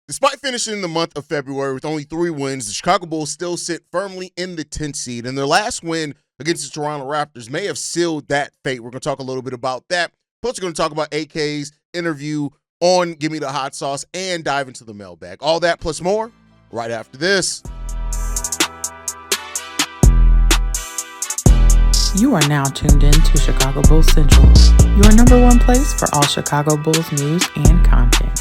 Despite finishing the month of February with only 3 wins, the Chicago Bulls still sit firmly in the 10th seed, and their last win against the Toronto Raptors may have sealed that fate. We're going to talk a little bit about that. Plus, we're going to talk about AK's interview on Gimmie the Hot Sauce and dive into the mailbag. All that plus more right after this. You are now tuned in to Chicago Bulls Central, your number one place for all Chicago Bulls news and content.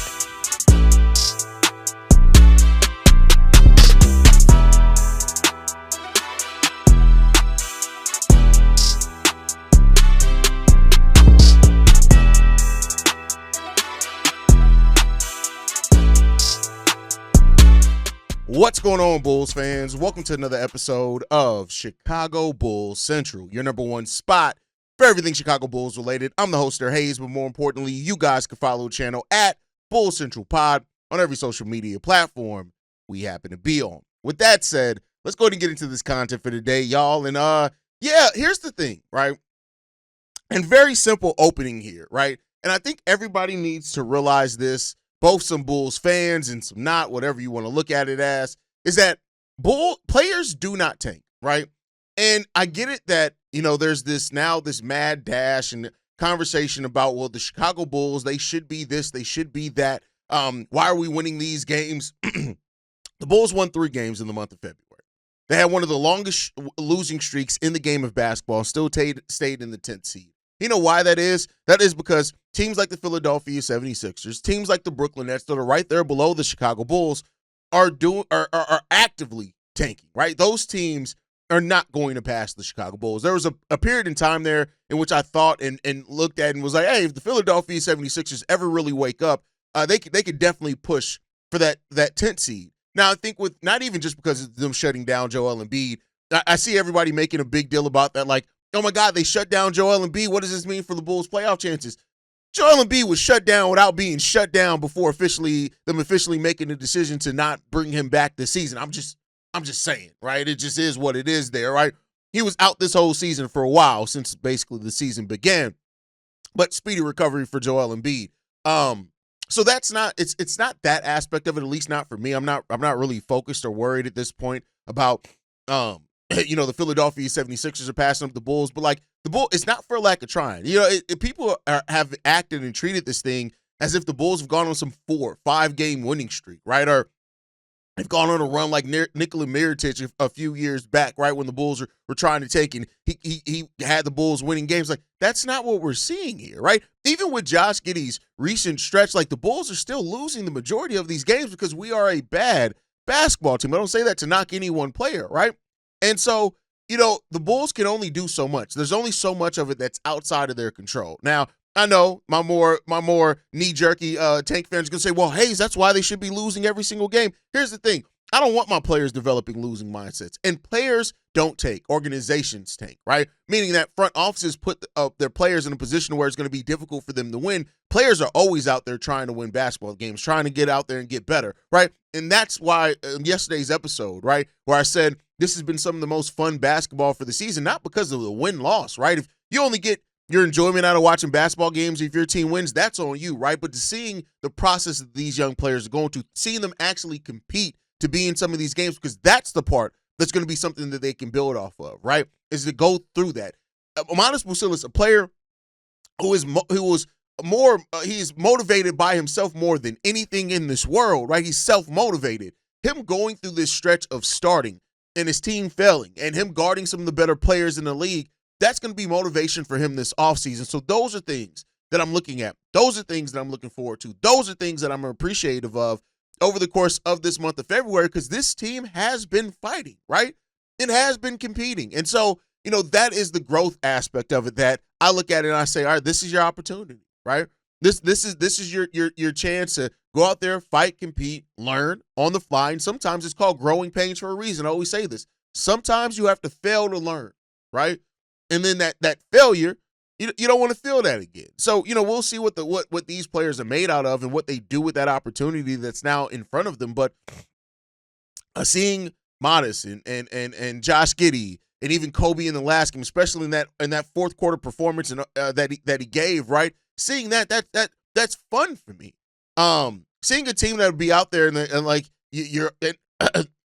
What's going on, Bulls fans? Welcome to another episode of Chicago Bulls Central, your number one spot for everything Chicago Bulls related. I'm the host there, Hayes, but more importantly, you guys can follow the channel at Bulls Central Pod on every social media platform we happen to be on. With that said, let's go ahead and get into this content for today, y'all. And here's the thing, right? And very simple opening here, right? And I think everybody needs to realize this, both some Bulls fans and some not, whatever you want to look at it as, is that players do not tank, right? And I get it that, there's this mad dash and conversation about, well, the Chicago Bulls, they should be this, they should be that. Why are we winning these games? The Bulls won 3 games in the month of February. They had one of the longest losing streaks in the game of basketball, still stayed in the 10th seed. You know why that is? That is because teams like the Philadelphia 76ers, teams like the Brooklyn Nets that are right there below the Chicago Bulls are actively tanking, right? Those teams are not going to pass the Chicago Bulls. There was a period in time there in which I thought and looked at and was like, hey, if the Philadelphia 76ers ever really wake up, they could definitely push for that 10th seed. Now, I think with not even just because of them shutting down Joel Embiid, I see everybody making a big deal about that, like, oh my God, they shut down Joel Embiid. What does this mean for the Bulls' playoff chances? Joel Embiid was shut down without being shut down before officially making the decision to not bring him back this season. I'm just saying, right? It just is what it is there, right? He was out this whole season for a while since basically the season began, but speedy recovery for Joel Embiid. So that's not it's not that aspect of it, at least not for me. I'm not really focused or worried at this point about the Philadelphia 76ers are passing up the Bulls, but like the Bulls, it's not for lack of trying. People have acted and treated this thing as if the Bulls have gone on some 4-5 game winning streak, right? Or they've gone on a run like Nikola Mirotic a few years back, right? When the Bulls were trying to take and he had the Bulls winning games. Like, that's not what we're seeing here, right? Even with Josh Giddey's recent stretch, like the Bulls are still losing the majority of these games because we are a bad basketball team. I don't say that to knock any one player, right? And so, the Bulls can only do so much. There's only so much of it that's outside of their control. Now, I know my more knee-jerky tank fans are going to say, well, Hayes, that's why they should be losing every single game. Here's the thing. I don't want my players developing losing mindsets. And players don't tank. Organizations tank, right? Meaning that front offices put their players in a position where it's going to be difficult for them to win. Players are always out there trying to win basketball games, trying to get out there and get better, right? And that's why in yesterday's episode, right, where I said this has been some of the most fun basketball for the season, not because of the win-loss, right? If you only get your enjoyment out of watching basketball games, if your team wins, that's on you, right? But to seeing the process that these young players are going to, seeing them actually compete to be in some of these games, because that's the part that's going to be something that they can build off of, right? Is to go through that. Buzelis, a player he's motivated by himself more than anything in this world, right? He's self-motivated. Him going through this stretch of starting and his team failing and him guarding some of the better players in the league, that's going to be motivation for him this offseason. So those are things that I'm looking at. Those are things that I'm looking forward to. Those are things that I'm appreciative of over the course of this month of February, because this team has been fighting, right? It has been competing. And so, that is the growth aspect of it that I look at it and I say, all right, this is your opportunity, right? This is your chance to go out there, fight, compete, learn on the fly. And sometimes it's called growing pains for a reason. I always say this. Sometimes you have to fail to learn, right? And then that failure, you don't want to feel that again. So, we'll see what these players are made out of and what they do with that opportunity that's now in front of them. But seeing Modest and Josh Giddey and even Coby in the last game, especially in that fourth quarter performance that he gave, right? Seeing that's fun for me. seeing a team that would be out there and like you're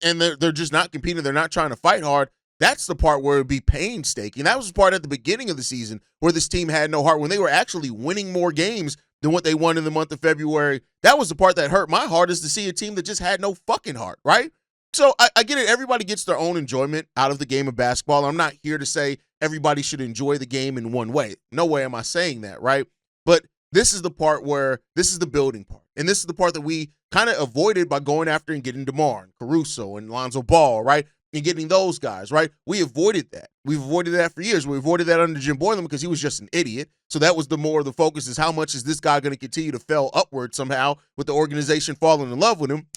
and they're just not competing, they're not trying to fight hard. That's the part where it would be painstaking. That was the part at the beginning of the season where this team had no heart, when they were actually winning more games than what they won in the month of February. That was the part that hurt my heart, is to see a team that just had no fucking heart, right? So I get it. Everybody gets their own enjoyment out of the game of basketball. I'm not here to say everybody should enjoy the game in one way. No way am I saying that, right? But this is the part where this is the building part. And this is the part that we kind of avoided by going after and getting DeMar and Caruso and Lonzo Ball, right? And getting those guys, right? We avoided that. We've avoided that for years. We avoided that under Jim Boylan because he was just an idiot. So that was the more of the focus, is how much is this guy going to continue to fail upward somehow with the organization falling in love with him.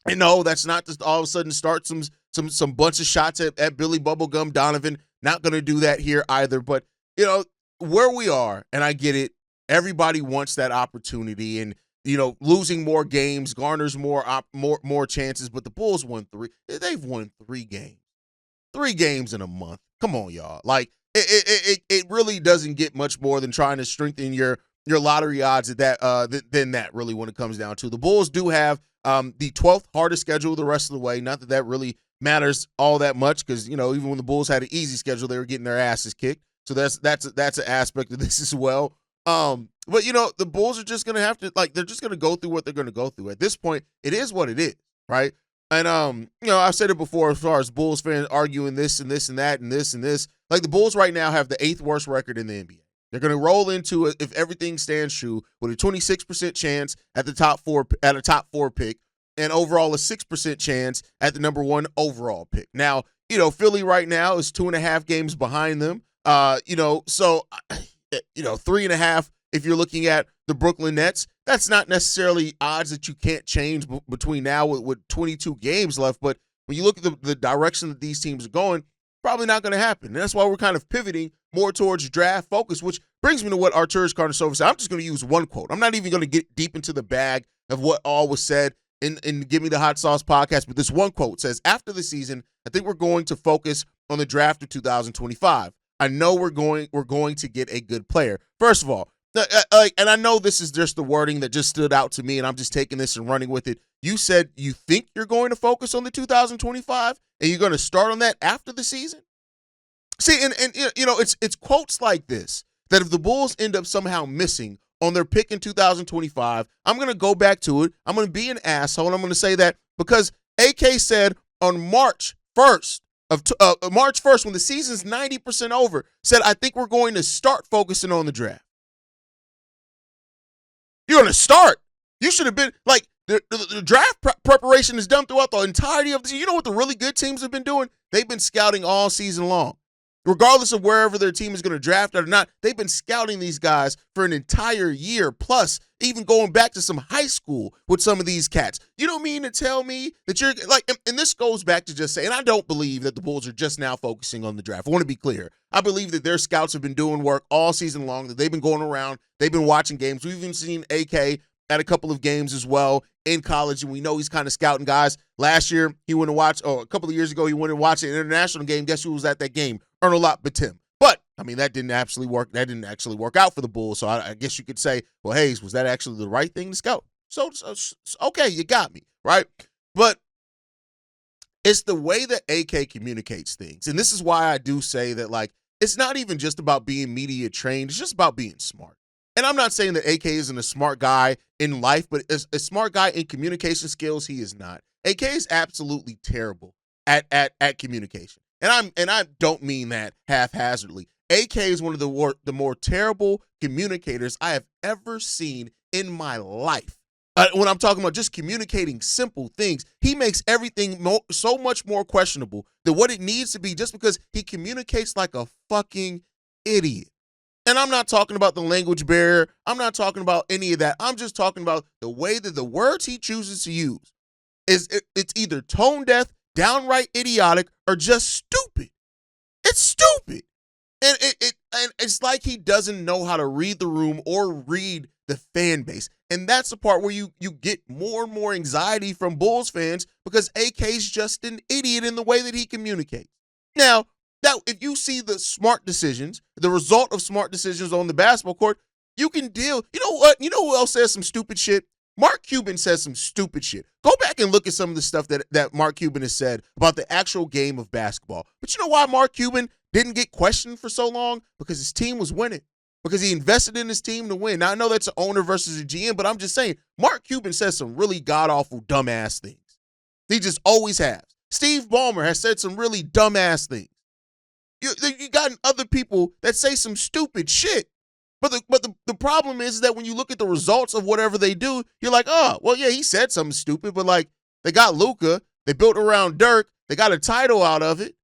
And no, that's not just all of a sudden start some bunch of shots at Billy Bubblegum Donovan. Not going to do that here either. But, you know, where we are, and I get it, everybody wants that opportunity, and you know, losing more games garners more chances. But the Bulls won 3. They've won 3 games. 3 games in a month. Come on, y'all. Like, it really doesn't get much more than trying to strengthen your lottery odds at that than that, really, when it comes down to. The Bulls do have the 12th hardest schedule the rest of the way. Not that that really matters all that much, because, you know, even when the Bulls had an easy schedule, they were getting their asses kicked. So that's an aspect of this as well. But, you know, the Bulls are just going to have to, like, they're just going to go through what they're going to go through. At this point, it is what it is, right? And, you know, I've said it before, as far as Bulls fans arguing this and this and that and this and this. Like, the Bulls right now have the 8th worst record in the NBA. They're going to roll into it, if everything stands true, with a 26% chance at the top 4 pick, and overall a 6% chance at the number 1 overall pick. Now, you know, Philly right now is 2.5 games behind them. You know, so, you know, 3.5 if you're looking at the Brooklyn Nets. That's not necessarily odds that you can't change between now with 22 games left. But when you look at the direction that these teams are going, probably not going to happen. And that's why we're kind of pivoting more towards draft focus, which brings me to what Arturas Karnisovas said. I'm just going to use one quote. I'm not even going to get deep into the bag of what all was said in Gimmie the Hot Sauce podcast, but this one quote says, "After the season, I think we're going to focus on the draft of 2025. I know we're going to get a good player." First of all, and I know this is just the wording that just stood out to me, and I'm just taking this and running with it. You said you think you're going to focus on the 2025, and you're going to start on that after the season? See, and you know, it's quotes like this that if the Bulls end up somehow missing on their pick in 2025, I'm going to go back to it. I'm going to be an asshole, and I'm going to say that because AK said on March 1st, when the season's 90% over, said, "I think we're going to start focusing on the draft." You're going to start. You should have been, like, the draft preparation is done throughout the entirety of the season. You know what the really good teams have been doing? They've been scouting all season long. Regardless of wherever their team is going to draft or not, they've been scouting these guys for an entire year, plus even going back to some high school with some of these cats. You don't mean to tell me that you're like, and this goes back to just saying, I don't believe that the Bulls are just now focusing on the draft. I want to be clear. I believe that their scouts have been doing work all season long, that they've been going around, they've been watching games. We've even seen AK at a couple of games as well in college, and we know he's kind of scouting guys. Last year, he went and watched, a couple of years ago, he went and watched an international game. Guess who was at that game? Earn a lot but Tim. But, I mean, that didn't actually work out for the Bulls. So I guess you could say, well, Hayes, was that actually the right thing to scout? So okay, you got me, right? But it's the way that AK communicates things. And this is why I do say that, like, it's not even just about being media trained. It's just about being smart. And I'm not saying that AK isn't a smart guy in life, but as a smart guy in communication skills, he is not. AK is absolutely terrible at communication. And I don't mean that haphazardly. AK is one of the more terrible communicators I have ever seen in my life. When I'm talking about just communicating simple things, he makes everything so much more questionable than what it needs to be, just because he communicates like a fucking idiot. And I'm not talking about the language barrier. I'm not talking about any of that. I'm just talking about the way that the words he chooses to use. It's either tone deaf, downright idiotic, or just stupid. It's stupid. And it's like he doesn't know how to read the room or read the fan base. And that's the part where you get more and more anxiety from Bulls fans, because AK's just an idiot in the way that he communicates. Now, if you see the smart decisions, the result of smart decisions on the basketball court, you can deal. You know what? You know who else says some stupid shit? Mark Cuban says some stupid shit. Go back and look at some of the stuff that Mark Cuban has said about the actual game of basketball. But you know why Mark Cuban didn't get questioned for so long? Because his team was winning. Because he invested in his team to win. Now, I know that's an owner versus a GM, but I'm just saying, Mark Cuban says some really god-awful, dumbass things. He just always has. Steve Ballmer has said some really dumbass things. You got other people that say some stupid shit. But the problem is that when you look at the results of whatever they do, you're like, oh, well, yeah, he said something stupid, but like they got Luka, they built around Dirk, they got a title out of it,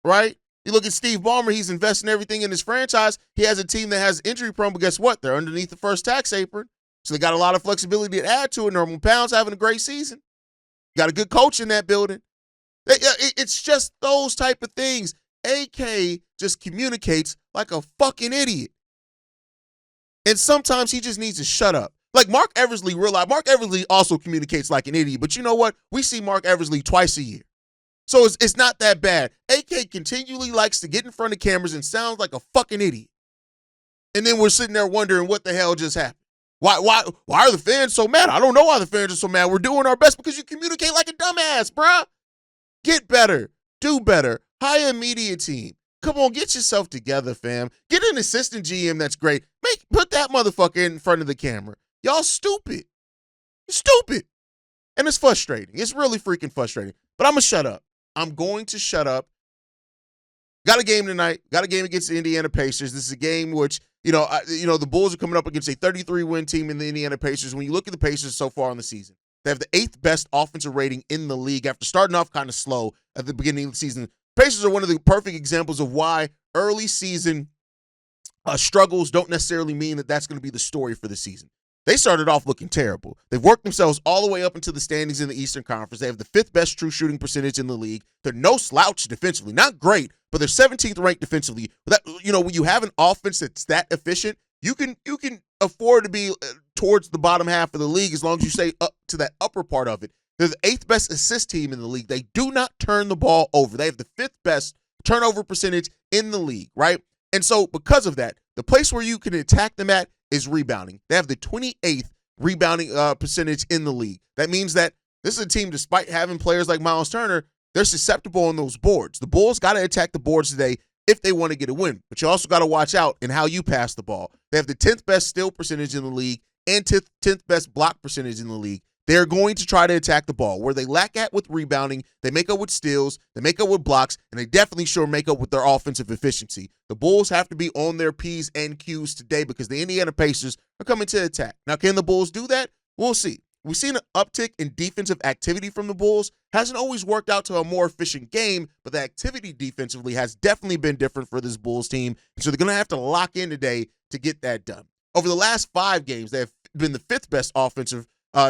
right? You look at Steve Ballmer, he's investing everything in his franchise. He has a team that has injury prone, but guess what? They're underneath the first tax apron. So they got a lot of flexibility to add to it. Norman Pound's having a great season. You got a good coach in that building. It's just those type of things. AK just communicates like a fucking idiot. And sometimes he just needs to shut up. Like Mark Eversley also communicates like an idiot. But you know what? We see Mark Eversley twice a year. So it's not that bad. AK continually likes to get in front of cameras and sounds like a fucking idiot. And then we're sitting there wondering what the hell just happened. Why are the fans so mad? I don't know why the fans are so mad. We're doing our best because you communicate like a dumbass, bruh. Get better. Do better. Hire a media team. Come on, get yourself together, fam. Get an assistant GM that's great. Put that motherfucker in front of the camera. Y'all stupid. You're stupid. And it's frustrating. It's really freaking frustrating. But I'm going to shut up. I'm going to shut up. Got a game tonight. Got a game against the Indiana Pacers. This is a game which, the Bulls are coming up against a 33-win team in the Indiana Pacers. When you look at the Pacers so far in the season, they have the 8th best offensive rating in the league after starting off kind of slow at the beginning of the season. Pacers are one of the perfect examples of why early season struggles don't necessarily mean that that's going to be the story for the season. They started off looking terrible. They've worked themselves all the way up into the standings in the Eastern Conference. They have the 5th best true shooting percentage in the league. They're no slouch defensively. Not great, but they're 17th ranked defensively. When you have an offense that's that efficient, you can afford to be towards the bottom half of the league as long as you stay up to that upper part of it. They're the 8th best assist team in the league. They do not turn the ball over. They have the 5th best turnover percentage in the league, right? And so because of that, the place where you can attack them at is rebounding. They have the 28th rebounding percentage in the league. That means that this is a team, despite having players like Miles Turner, they're susceptible on those boards. The Bulls got to attack the boards today if they want to get a win. But you also got to watch out in how you pass the ball. They have the 10th best steal percentage in the league and 10th best block percentage in the league. They're going to try to attack the ball. Where they lack at with rebounding, they make up with steals, they make up with blocks, and they definitely sure make up with their offensive efficiency. The Bulls have to be on their P's and Q's today because the Indiana Pacers are coming to attack. Now, can the Bulls do that? We'll see. We've seen an uptick in defensive activity from the Bulls. Hasn't always worked out to a more efficient game, but the activity defensively has definitely been different for this Bulls team. So they're going to have to lock in today to get that done. Over the last 5 games, they have been the 5th best offensive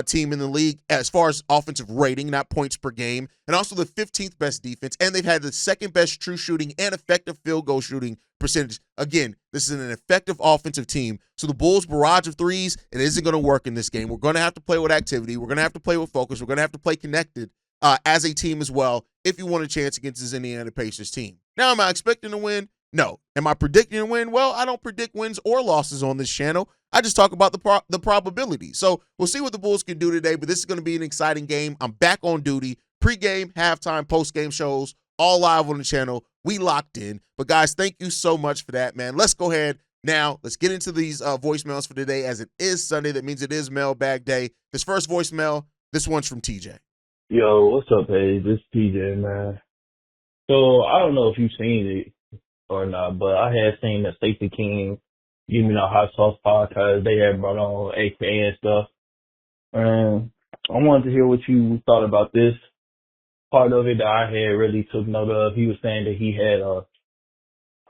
team in the league as far as offensive rating, not points per game, and also the 15th best defense, and they've had the 2nd best true shooting and effective field goal shooting percentage. Again, this is an effective offensive team. So the Bulls' barrage of threes, it isn't going to work in this game. We're going to have to play with activity. We're going to have to play with focus. We're going to have to play connected as a team as well if you want a chance against this Indiana Pacers team. Now, am I expecting to win? No. Am I predicting a win? Well, I don't predict wins or losses on this channel. I just talk about the probability. So we'll see what the Bulls can do today, but this is going to be an exciting game. I'm back on duty. Pre-game, halftime, post-game shows, all live on the channel. We locked in. But, guys, thank you so much for that, man. Let's go ahead now. Let's get into these voicemails for today as it is Sunday. That means it is Mailbag Day. This first voicemail, this one's from TJ. Yo, what's up, hey? This is TJ, man. So I don't know if you've seen it or not, but I had seen the Stacey King, Gimmie the Hot Sauce podcast. They had brought on AK and stuff. And I wanted to hear what you thought about this part of it that I had really took note of. He was saying that he had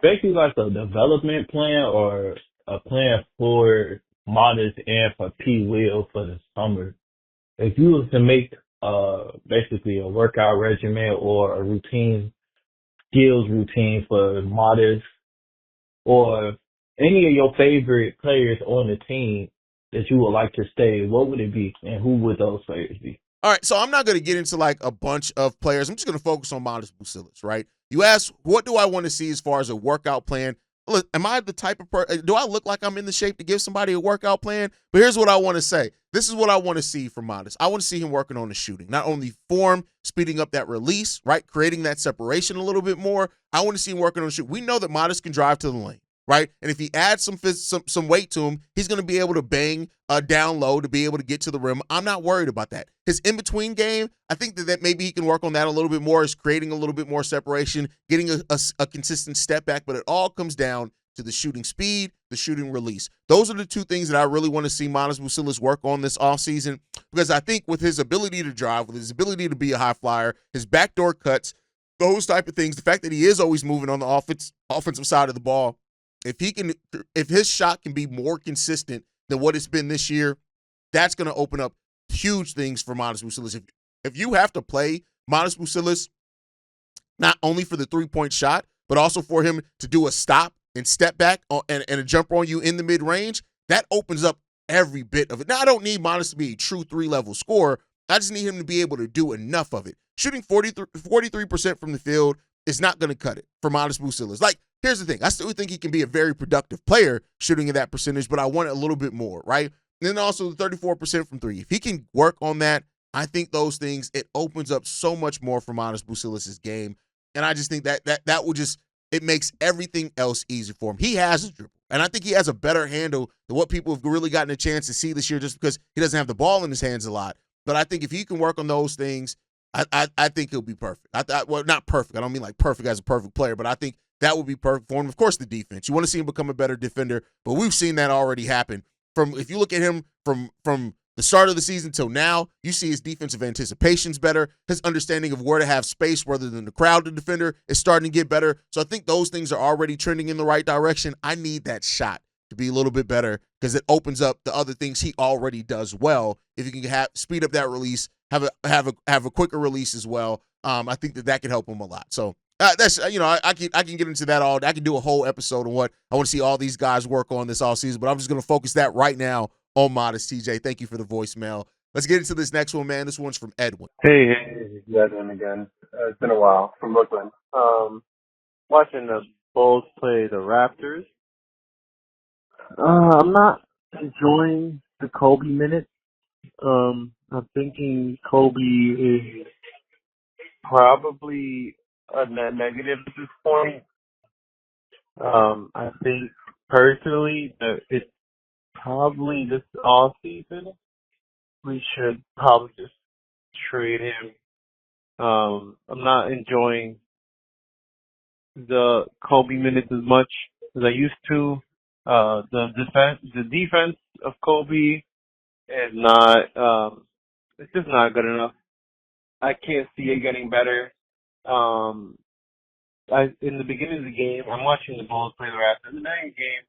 basically like a development plan or a plan for Modest and for P. Will for the summer. If you was to make basically a workout regimen or a routine, skills routine for Modest or any of your favorite players on the team that you would like to stay, what would it be and who would those players be? All right, so I'm not going to get into like a bunch of players. I'm just going to focus on Modest Buzelis, right? You ask, what do I want to see as far as a workout plan? look, am I the type of person, do I look like I'm in the shape to give somebody a workout plan? But here's what I want to say. This is what I want to see from Modest. I want to see him working on the shooting, not only form, speeding up that release, right? Creating that separation a little bit more. I want to see him working on the shoot. We know that Modest can drive to the lane, right? And if he adds some weight to him, he's going to be able to bang down low to be able to get to the rim. I'm not worried about that. His in-between game, I think that maybe he can work on that a little bit more, is creating a little bit more separation, getting a consistent step back, but it all comes down to the shooting speed, the shooting release. Those are the two things that I really want to see Matas Buzelis work on this offseason, because I think with his ability to drive, with his ability to be a high flyer, his backdoor cuts, those type of things, the fact that he is always moving on the offensive side of the ball, if his shot can be more consistent than what it's been this year, that's going to open up huge things for Matas Buzelis. If you have to play Matas Buzelis not only for the three-point shot, but also for him to do a stop and step back and a jumper on you in the mid-range, that opens up every bit of it. Now, I don't need Modest to be a true three-level scorer. I just need him to be able to do enough of it. Shooting 43% from the field is not going to cut it for Modest Buzelis. Like, here's the thing. I still think he can be a very productive player shooting at that percentage, but I want it a little bit more, right? And then also the 34% from three. If he can work on that, I think those things, it opens up so much more for Modest Buzelis' game. And I just think that will just, it makes everything else easy for him. He has a dribble, and I think he has a better handle than what people have really gotten a chance to see this year, just because he doesn't have the ball in his hands a lot. But I think if he can work on those things, I think he'll be perfect. Well, not perfect. I don't mean like perfect as a perfect player, but I think that would be perfect for him. Of course, the defense. You want to see him become a better defender, but we've seen that already happen. If you look at him from the start of the season till now, you see his defensive anticipation's better. His understanding of where to have space rather than the crowd to defender is starting to get better. So I think those things are already trending in the right direction. I need that shot to be a little bit better because it opens up the other things he already does well. If you can speed up that release, have a quicker release as well, I think that can help him a lot. So that's I can get into that all. I can do a whole episode on what I want to see all these guys work on this all season, but I'm just going to focus that right now on Modest. TJ, thank you for the voicemail. Let's get into this next one, man. This one's from Edwin. Hey, Edwin again. It's been a while from Brooklyn. Watching the Bulls play the Raptors. I'm not enjoying the Coby minutes. I'm thinking Coby is probably a net negative at this point. I think personally that it's probably this off season we should probably just trade him. I'm not enjoying the Coby minutes as much as I used to. The defense of Coby is not, it's just not good enough. I can't see it getting better. In the beginning of the game, I'm watching the Bulls play the Raptors. In the beginning game,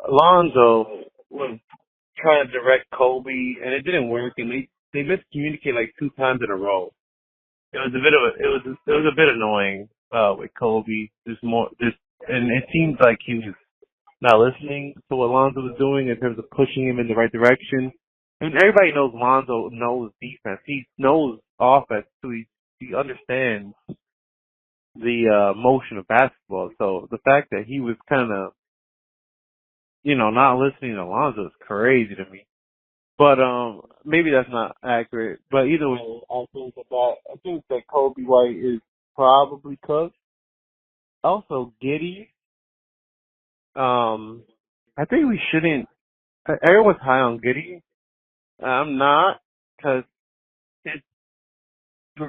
Alonzo was trying to direct Coby, and it didn't work, and they miscommunicated like 2 times in a row. It was a bit annoying with Coby. And it seems like he was not listening to what Alonzo was doing in terms of pushing him in the right direction. And everybody knows Alonzo knows defense. He knows offense too. He understands the motion of basketball. So the fact that he was kind of, not listening to Alonzo is crazy to me. But maybe that's not accurate. But either way, I think that Coby White is probably cooked. Also, Giddey. I think we shouldn't. Everyone's high on Giddey. I'm not, because it's the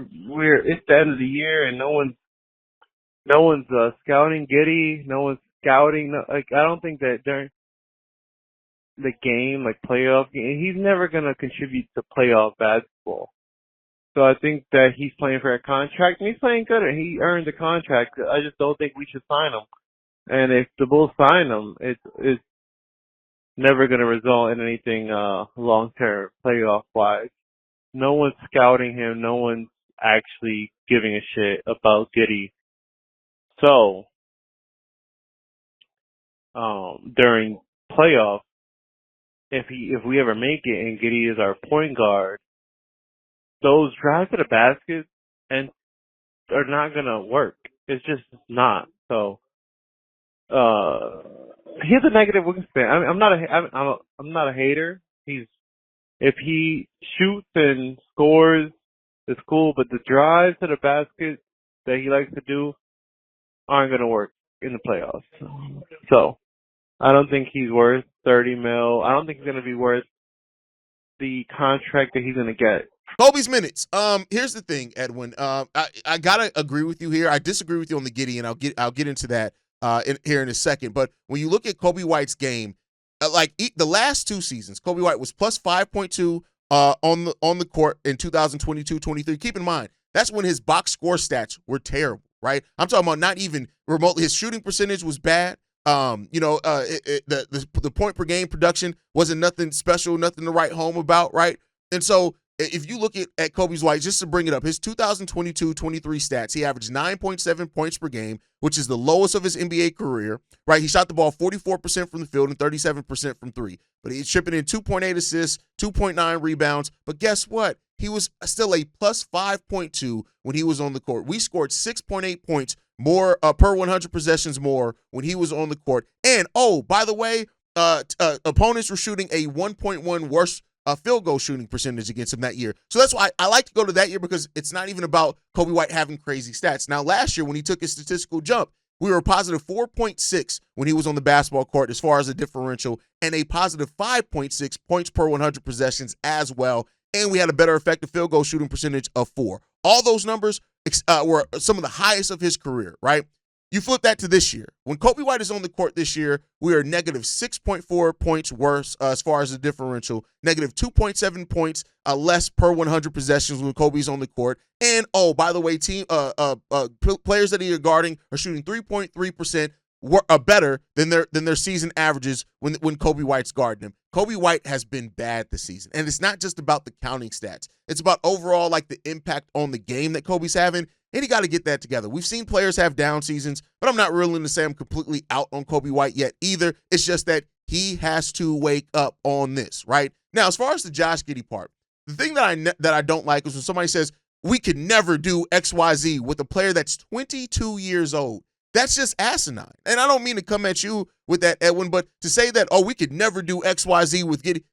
end of the year and no one's scouting Giddey. No one's scouting. I don't think that during the game, like playoff game, he's never gonna contribute to playoff basketball. So I think that he's playing for a contract, and he's playing good, and he earned the contract. I just don't think we should sign him. And if the Bulls sign him, it's never going to result in anything long-term playoff-wise. No one's scouting him. No one's actually giving a shit about Giddey. So during playoffs, if we ever make it and Giddey is our point guard, those drives to the basket and are not going to work. It's just not. So he has a negative wingspan. I'm not a hater. If he shoots and scores, it's cool. But the drives to the basket that he likes to do aren't gonna work in the playoffs. So I don't think he's worth $30 million. I don't think he's gonna be worth the contract that he's gonna get. Kobe's minutes. Here's the thing, Edwin. I gotta agree with you here. I disagree with you on the Giddey, and I'll get into that here in a second. But when you look at Coby White's game, the last 2 seasons, Coby White was plus 5.2 on the court in 2022-23. Keep in mind, that's when his box score stats were terrible, right? I'm talking about not even remotely. His shooting percentage was bad. The point per game production wasn't nothing special, nothing to write home about, right? And so if you look at Coby White, just to bring it up, his 2022-23 stats, he averaged 9.7 points per game, which is the lowest of his NBA career, right? He shot the ball 44% from the field and 37% from three, but he's chipping in 2.8 assists, 2.9 rebounds. But guess what? He was still a plus 5.2 when he was on the court. We scored 6.8 points more per 100 possessions more when he was on the court. And, oh, by the way, opponents were shooting a 1.1 worse field goal shooting percentage against him that year. So that's why I like to go to that year, because it's not even about Coby White having crazy stats. Now, last year when he took his statistical jump, we were a positive 4.6 when he was on the basketball court as far as a differential, and a positive 5.6 points per 100 possessions as well. And we had a better effective field goal shooting percentage of 4. All those numbers were some of the highest of his career, right? You flip that to this year. When Coby White is on the court this year, we are negative 6.4 points worse as far as the differential, negative 2.7 points less per 100 possessions when Kobe's on the court. And, oh, by the way, players that he are guarding are shooting 3.3% better than their season averages when Coby White's guarding him. Coby White has been bad this season. And it's not just about the counting stats. It's about overall, like, the impact on the game that Kobe's having. And he got to get that together. We've seen players have down seasons, but I'm not willing to say I'm completely out on Coby White yet either. It's just that he has to wake up on this, right? Now, as far as the Josh Giddey part, the thing that I don't like is when somebody says, we could never do XYZ with a player that's 22 years old. That's just asinine. And I don't mean to come at you with that, Edwin, but to say that, oh, we could never do XYZ with Giddey,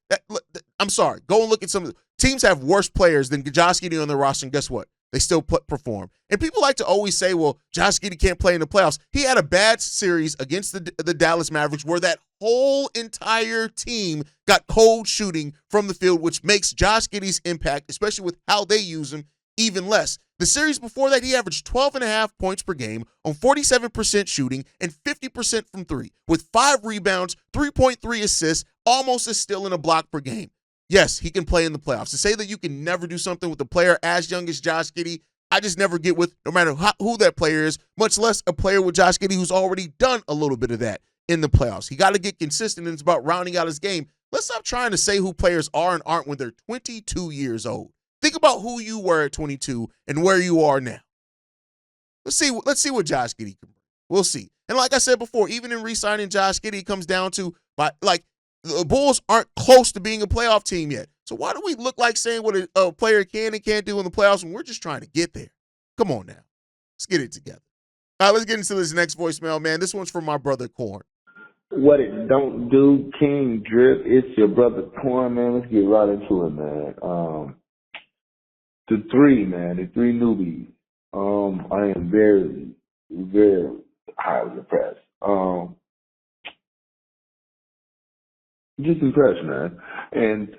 I'm sorry. Go and look at some of the teams have worse players than Josh Giddey on their roster, and guess what? They still perform. And people like to always say, well, Josh Giddey can't play in the playoffs. He had a bad series against the Dallas Mavericks where that whole entire team got cold shooting from the field, which makes Josh Giddey's impact, especially with how they use him, even less. The series before that, he averaged 12.5 points per game on 47% shooting and 50% from three, with 5 rebounds, 3.3 assists, almost a steal and a block per game. Yes, he can play in the playoffs. To say that you can never do something with a player as young as Josh Giddey, I just never get with, no matter who that player is, much less a player with Josh Giddey who's already done a little bit of that in the playoffs. He got to get consistent, and it's about rounding out his game. Let's stop trying to say who players are and aren't when they're 22 years old. Think about who you were at 22 and where you are now. Let's see what Josh Giddey can bring. We'll see. And like I said before, even in re-signing Josh Giddey, it comes down to, the Bulls aren't close to being a playoff team yet. So why do we look like saying what a player can and can't do in the playoffs when we're just trying to get there? Come on now. Let's get it together. All right, let's get into this next voicemail, man. This one's from my brother, Corn. What it don't do, King Drip, it's your brother, Corn, man. Let's get right into it, man. The three newbies. I am very, very highly impressed. Just impressed, man. And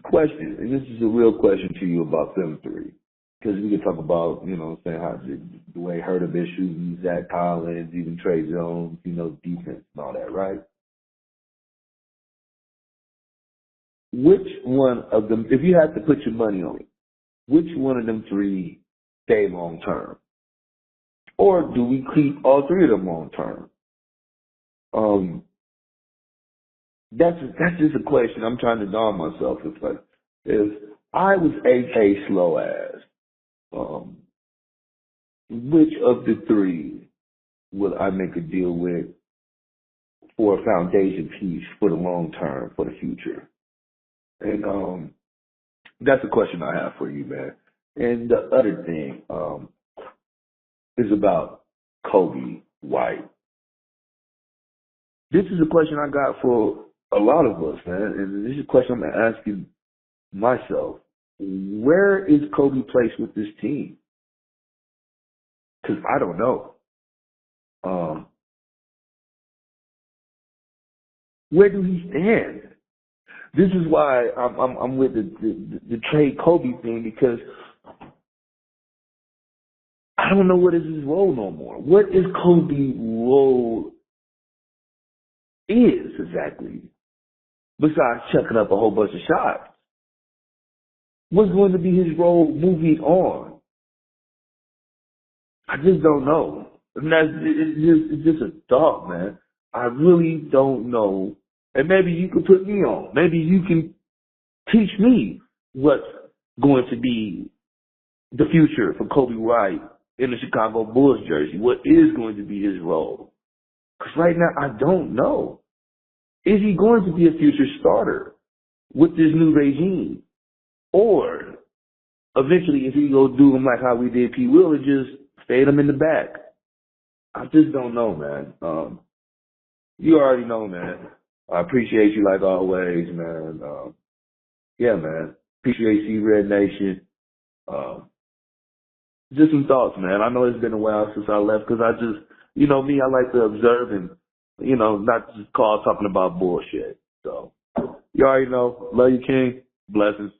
question, and this is a real question to you about them three. Because we can talk about, saying how the way Herter been shooting, Zach Collins, even Trey Jones, defense and all that, right? Which one of them, if you had to put your money on it, which one of them three stay long term? Or do we keep all three of them long term? That's just a question I'm trying to dawn myself. It's like, if I was AK slow ass, which of the three would I make a deal with for a foundation piece for the long term, for the future? And that's a question I have for you, man. And the other thing is about Coby White. this is a question I got for a lot of us, man, and this is a question I'm asking myself. Where is Coby placed with this team? Because I don't know. Where do he stand? This is why I'm with the trade Coby thing, because I don't know what is his role no more. What is Coby's role is exactly, besides chucking up a whole bunch of shots? What's going to be his role moving on? I just don't know. And it's just a thought, man. I really don't know. And maybe you can put me on. Maybe you can teach me what's going to be the future for Coby White in the Chicago Bulls jersey. What is going to be his role? Because right now, I don't know. Is he going to be a future starter with this new regime? Or eventually, if he go do him like how we did P. Will and just fade him in the back? I just don't know, man. You already know, man. I appreciate you like always, man. Yeah, man. Appreciate you, Red Nation. Just some thoughts, man. I know it's been a while since I left because I just, me, I like to observe and, not just call talking about bullshit. So, you already know. Love you, King. Blessings.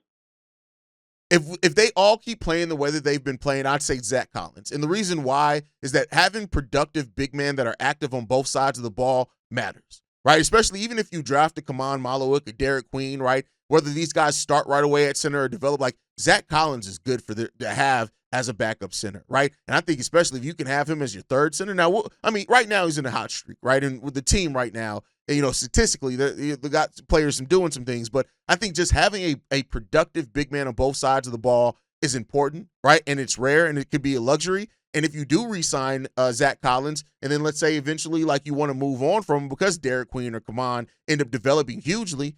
If they all keep playing the way that they've been playing, I'd say Zach Collins. And the reason why is that having productive big men that are active on both sides of the ball matters, right? Especially even if you draft a Kaman Malawik or Derek Queen, right? Whether these guys start right away at center or develop, like Zach Collins is good to have as a backup center, right? And I think especially if you can have him as your third center. Now, right now he's in a hot streak, right? And with the team right now, statistically, they got players doing some things, but I think just having a productive big man on both sides of the ball is important, right? And it's rare, and it could be a luxury. And if you do re-sign Zach Collins, and then let's say eventually, like, you want to move on from him because Derek Queen or Kaman end up developing hugely,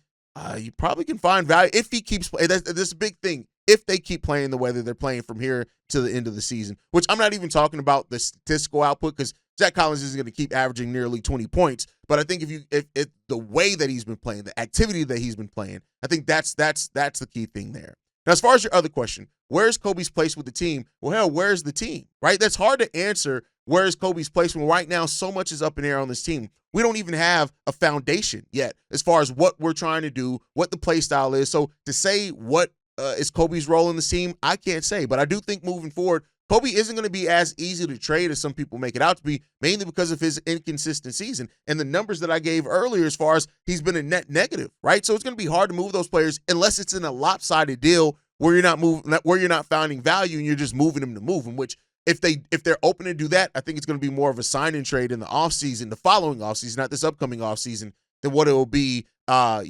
you probably can find value if he keeps playing. That's a big thing. If they keep playing the way that they're playing from here to the end of the season, which I'm not even talking about the statistical output, because Zach Collins isn't going to keep averaging nearly 20 points. But I think if the way that he's been playing, the activity that he's been playing, I think that's the key thing there. Now, as far as your other question, where's Coby's place with the team? Well, hell, where's the team, right? That's hard to answer. Where's Coby's place when right now so much is up in the air on this team? We don't even have a foundation yet as far as what we're trying to do, what the play style is. So to say what is Coby's role in the team, I can't say. But I do think moving forward, Coby isn't going to be as easy to trade as some people make it out to be, mainly because of his inconsistent season. And the numbers that I gave earlier as far as he's been a net negative, right? So it's going to be hard to move those players unless it's in a lopsided deal where you're not finding value and you're just moving them to move them, which if they're open to do that, I think it's going to be more of a sign and trade in the offseason, the following offseason, not this upcoming offseason, than what it will be, but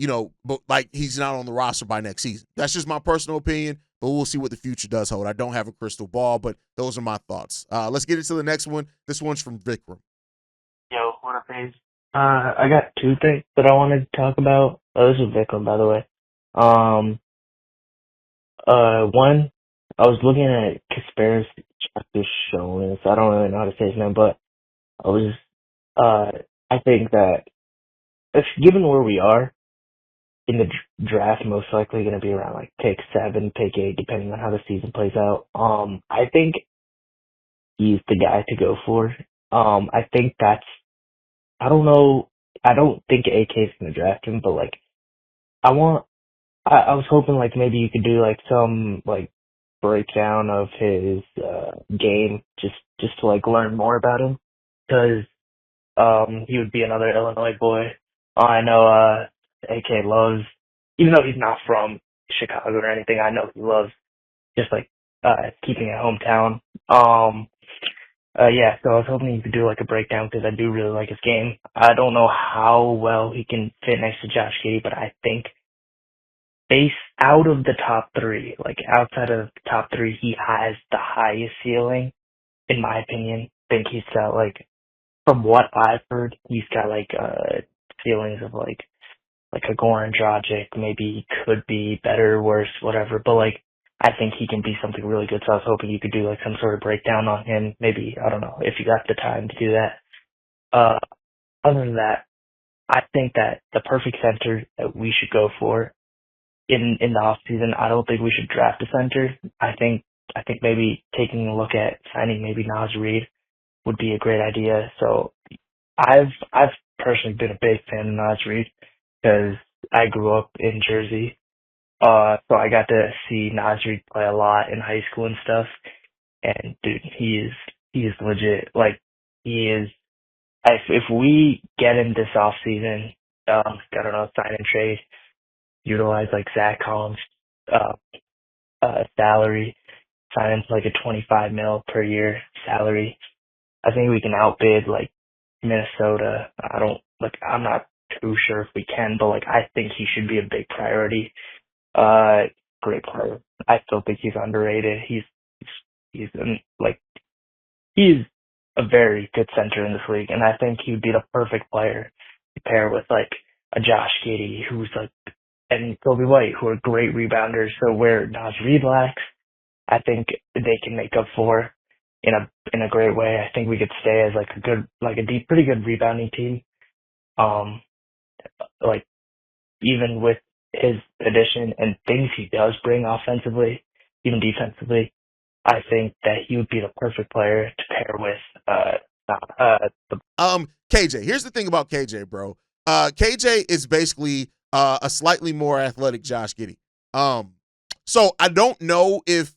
like he's not on the roster by next season. That's just my personal opinion, but we'll see what the future does hold. I don't have a crystal ball, but those are my thoughts. Let's get into the next one. This one's from Vikram. Yo, what up, Hayes? I got two things that I wanted to talk about. Oh, this is Vikram, by the way. One, I was looking at Kasparov's show, so I don't really know how to say his name, but I think that if given where we are in the draft, most likely going to be around like pick 7, pick 8, depending on how the season plays out. I think he's the guy to go for. I think I don't know. I don't think AK's going to draft him, but like, I was hoping like maybe you could do like some like breakdown of his game just to like learn more about him, because he would be another Illinois boy. I know AK loves, even though he's not from Chicago or anything, I know he loves just like keeping it hometown. Yeah, so I was hoping you could do like a breakdown because I do really like his game. I don't know how well he can fit next to Josh Giddey, but I think out of the top 3, like outside of the top 3, he has the highest ceiling, in my opinion. I think he's got like, from what I've heard, he's got like feelings of like a Goran Dragic. Maybe he could be better, worse, whatever. But like, I think he can be something really good. So I was hoping you could do like some sort of breakdown on him. Maybe, I don't know, if you got the time to do that. Other than that, I think that the perfect center that we should go for in the off season, I don't think we should draft a center. I think maybe taking a look at signing maybe Naz Reid would be a great idea. So I've personally been a big fan of Naz Reid because I grew up in Jersey. So I got to see Naz Reid play a lot in high school and stuff. And dude, he is legit. Like, he is. If we get him this off season, I don't know, sign and trade, utilize like Zach Collins' salary, sign him to like a $25 million per year salary. I think we can outbid like Minnesota. I'm not too sure if we can, but like I think he should be a big priority. Great player. I still think he's underrated. He's a very good center in this league, and I think he would be the perfect player to pair with like a Josh Giddey, and Coby White, who are great rebounders. So where Naz Reid lacks, I think they can make up for in a great way. I think we could stay as pretty good rebounding team. Like even with his addition and things he does bring offensively, even defensively, I think that he would be the perfect player to pair with KJ. Here's the thing about KJ, bro. KJ is basically a slightly more athletic Josh Giddey. So I don't know if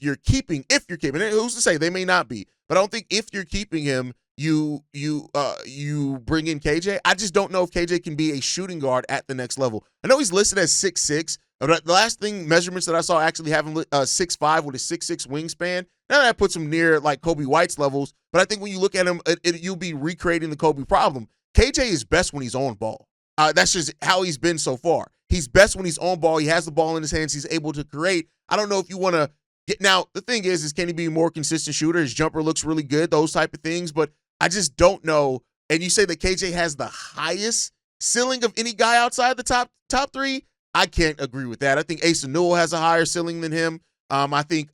you're keeping, who's to say, they may not be, but I don't think if you're keeping him, you bring in KJ. I just don't know if KJ can be a shooting guard at the next level. I know he's listed as 6'6", but the last measurements that I saw actually have him 6'5" with a 6'6" wingspan. Now that puts him near like Coby White's levels, but I think when you look at him, you'll be recreating the Coby problem. KJ is best when he's on ball. That's just how he's been so far. He's best when he's on ball. He has the ball in his hands. He's able to create. I don't know if you want to get now. The thing is can he be a more consistent shooter? His jumper looks really good, those type of things, but I just don't know. And you say that KJ has the highest ceiling of any guy outside the top three. I can't agree with that. I think Asa Newell has a higher ceiling than him. I think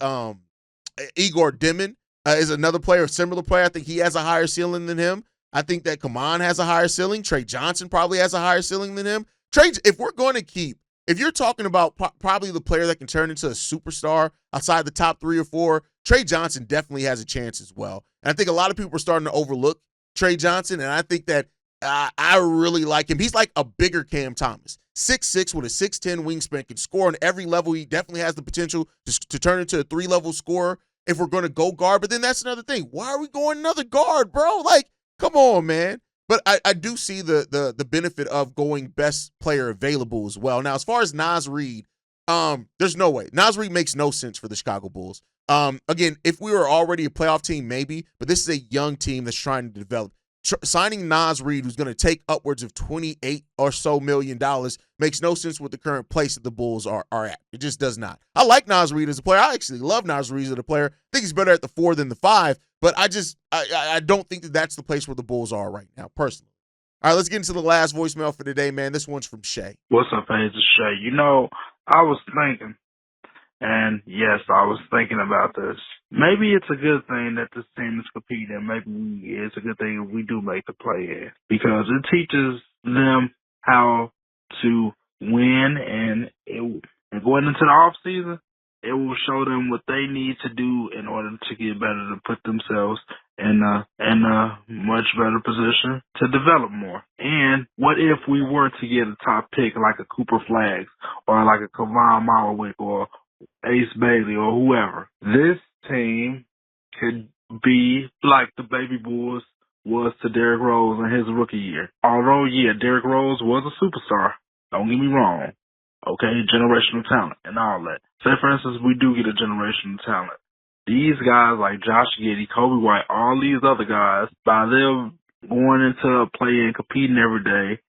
Igor Dimon is another player, a similar player. I think he has a higher ceiling than him. I think that Kaman has a higher ceiling. Trey Johnson probably has a higher ceiling than him. If we're going to if you're talking about probably the player that can turn into a superstar outside the top 3 or 4, Trey Johnson definitely has a chance as well. And I think a lot of people are starting to overlook Trey Johnson, and I think that I really like him. He's like a bigger Cam Thomas. 6'6" with a 6'10" wingspan, can score on every level. He definitely has the potential to turn into a 3-level scorer if we're going to go guard. But then that's another thing. Why are we going another guard, bro? Like, come on, man. But I do see the benefit of going best player available as well. Now, as far as Naz Reid, there's no way. Naz Reid makes no sense for the Chicago Bulls. Again, if we were already a playoff team, maybe, but this is a young team that's trying to develop. Signing Naz Reid, who's going to take upwards of $28 or so million, makes no sense with the current place that the Bulls are at. It just does not. I like Naz Reid as a player. I actually love Naz Reid as a player. I think he's better at the 4 than the 5, but I don't think that that's the place where the Bulls are right now, personally. All right, let's get into the last voicemail for today, man. This one's from Shay. What's up, Hayes? It's Shay. I was thinking, and yes, I was thinking about this. Maybe it's a good thing that this team is competing. Maybe it's a good thing if we do make the play-in because it teaches them how to win, and going into the off season, it will show them what they need to do in order to get better, to put themselves in a much better position to develop more. And what if we were to get a top pick like a Cooper Flags or like a Kevon Malowick or Ace Bailey or whoever? This team could be like the Baby Bulls was to Derrick Rose in his rookie year. Although, yeah, Derrick Rose was a superstar. Don't get me wrong. Okay, generational talent and all that. Say, for instance, we do get a generational talent. These guys like Josh Giddey, Coby White, all these other guys, by them going into play and competing every day,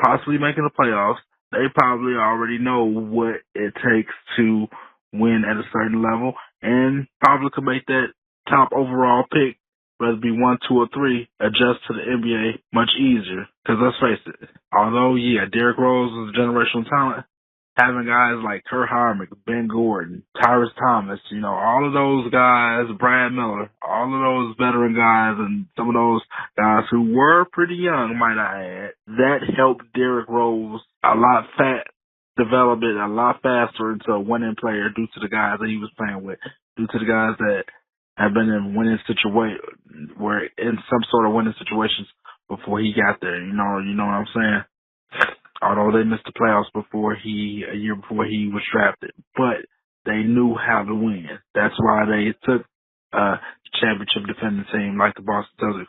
possibly making the playoffs, they probably already know what it takes to win at a certain level and probably could make that top overall pick, whether it be 1, 2, or 3, adjust to the NBA much easier. Because let's face it, although, yeah, Derrick Rose is a generational talent, having guys like Kurt Harvick, Ben Gordon, Tyrus Thomas, all of those guys, Brad Miller, all of those veteran guys, and some of those guys who were pretty young, might I add, that helped Derrick Rose develop it a lot faster into a winning player due to the guys that he was playing with, due to the guys that have been in winning were in some sort of winning situations before he got there. You know what I'm saying? Although they missed the playoffs a year before he was drafted, but they knew how to win. That's why they took a championship defending team like the Boston Celtics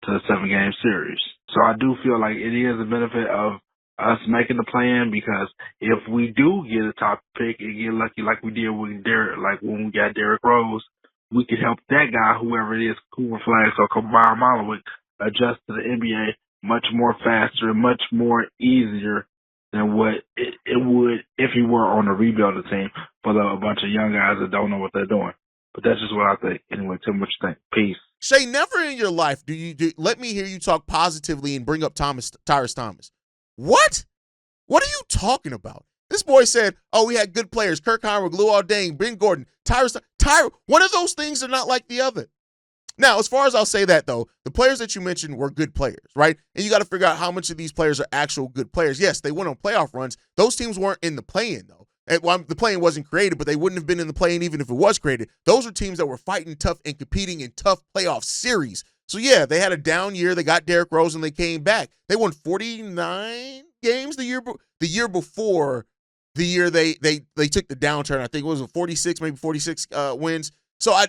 to the 7-game series. So I do feel like it is a benefit of us making the play-in, because if we do get a top pick and get lucky like we did with when we got Derrick Rose, we could help that guy, whoever it is, Cooper Flags or Coby White, adjust to the NBA much more faster and much more easier than what it would if he were on a rebuilding team for a bunch of young guys that don't know what they're doing. But that's just what I think. Anyway, Tim, what you think? Peace. Shay, never in your life let me hear you talk positively and bring up Tyrus Thomas. What? What are you talking about? This boy said, we had good players. Kirk Howard, Luol Deng, Ben Gordon, Tyrus. One of those things are not like the other. Now, as far as I'll say that, though, the players that you mentioned were good players, right? And you got to figure out how much of these players are actual good players. Yes, they went on playoff runs. Those teams weren't in the play-in, though. The play-in wasn't created, but they wouldn't have been in the play-in even if it was created. Those are teams that were fighting tough and competing in tough playoff series. So, yeah, they had a down year. They got Derrick Rose, and they came back. They won 49 games the year before the year they took the downturn. I think it was 46, maybe 46 wins. So, I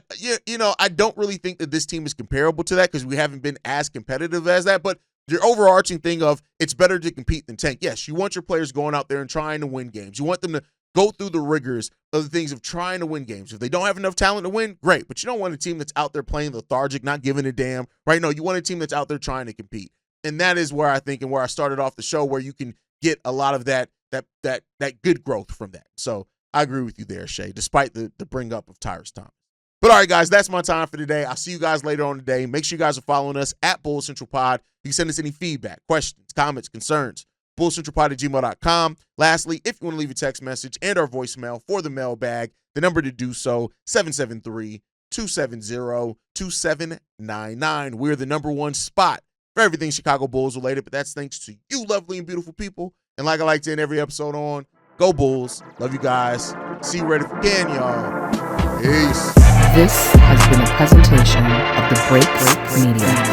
don't really think that this team is comparable to that because we haven't been as competitive as that. But your overarching thing of it's better to compete than tank. Yes, you want your players going out there and trying to win games. You want them to go through the rigors of the things of trying to win games. If they don't have enough talent to win, great. But you don't want a team that's out there playing lethargic, not giving a damn, right? No, you want a team that's out there trying to compete. And that is where I think and where I started off the show, where you can get a lot of that good growth from that. So I agree with you there, Shay, despite the bring up of Tyrus Thomas. But all right, guys, that's my time for today. I'll see you guys later on today. Make sure you guys are following us at Bulls Central Pod. You can send us any feedback, questions, comments, concerns. bullscentralpod@gmail.com. Lastly, if you want to leave a text message and our voicemail for the mailbag, the number to do so, 773-270-2799. We're the number one spot for everything Chicago Bulls related, but that's thanks to you lovely and beautiful people. And like I like to end every episode on, go Bulls. Love you guys. See you right again, y'all. Peace. This has been a presentation of the Break Media.